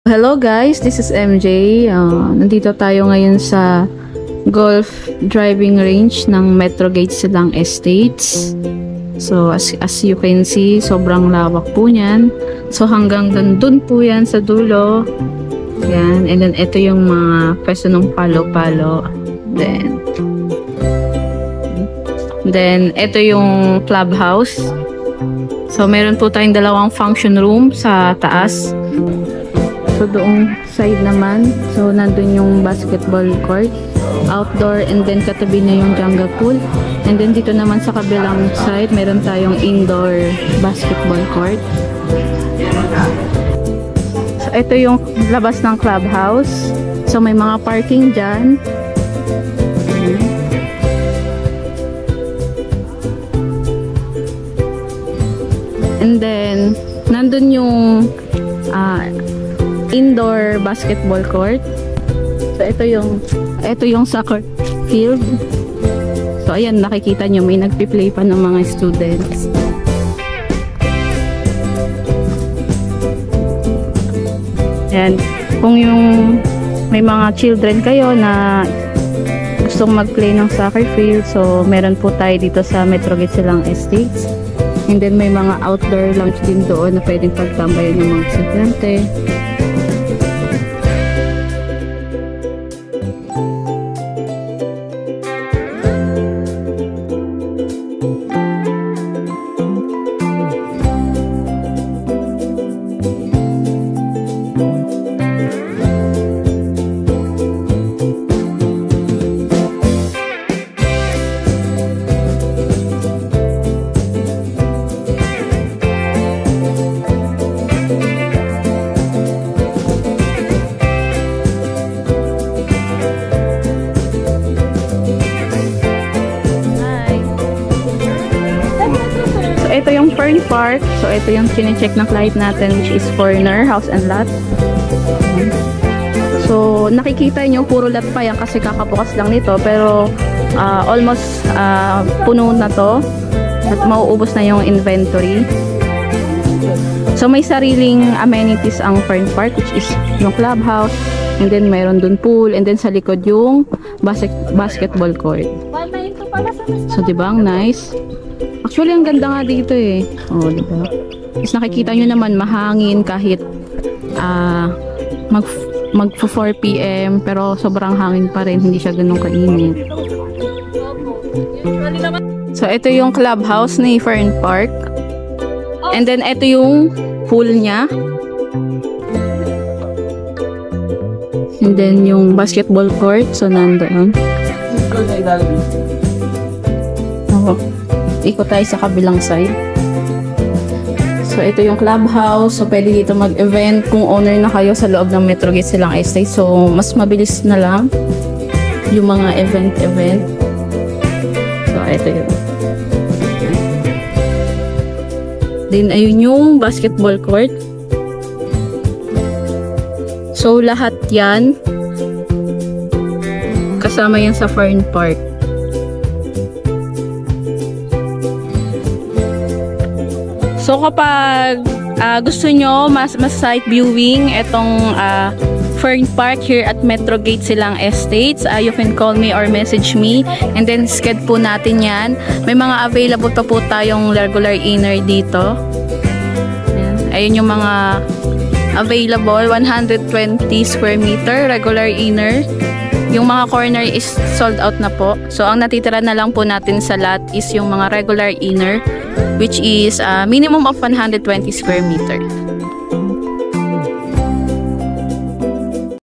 Hello guys, this is MJ. Nandito tayo ngayon sa golf driving range ng Metrogate Silang Estates. So as you can see, sobrang lawak po niyan. So hanggang dun po yan sa dulo. Yan. And then ito yung mga pwesto ng palo-palo. Then ito yung clubhouse. So meron po tayong dalawang function room sa taas. So doong side naman, so nandun yung basketball court, outdoor, and then katabi na yung jungle pool. And then dito naman sa kabilang side, meron tayong indoor basketball court. So ito yung labas ng clubhouse. So may mga parking dyan. And then nandun yung indoor basketball court. So ito yung soccer field. So ayan, nakikita nyo may nagpi-play pa ng mga students. And kung yung may mga children kayo na gustong mag-play ng soccer field, so meron po tayo dito sa Metrogate Silang Estates. And then may mga outdoor lounge din doon na pwedeng pagtambayan ng mga estudyante. Ito yung Fern Park. So, ito yung chine-check ng client natin, which is Corner, House and Lot. So, nakikita nyo, puro lot pa yan kasi kakabukas lang nito. Pero, almost puno na to. At mauubos na yung inventory. So, may sariling amenities ang Fern Park, which is yung clubhouse. And then, mayroon dun pool. And then, sa likod yung basketball court. So, diba? Ang nice. Actually, ang ganda nga dito eh. Oh, diba? Tapos nakikita nyo naman, mahangin kahit mag 4 PM, pero sobrang hangin pa rin. Hindi siya ganun kainit. So, ito yung clubhouse ni Fern Park. And then, ito yung pool niya. And then, yung basketball court. So, nandoon. Oh. Ikot tayo sa kabilang side. So, ito yung clubhouse. So, pwede dito mag-event kung owner na kayo sa loob ng Metrogate Silang Estate. So, mas mabilis na lang yung mga event. So, ito yun. Then, ayun yung basketball court. So, lahat yan kasama yan sa Fern Park. So kapag gusto nyo mas site viewing itong Fern Park here at Metrogate Silang Estates, you can call me or message me and then schedule po natin yan. May mga available to po tayong regular inner dito. Ayun yung mga available, 120 square meter regular inner. Yung mga corner is sold out na po. So ang natitira na lang po natin sa lot is yung mga regular inner, which is minimum of 120 square meter.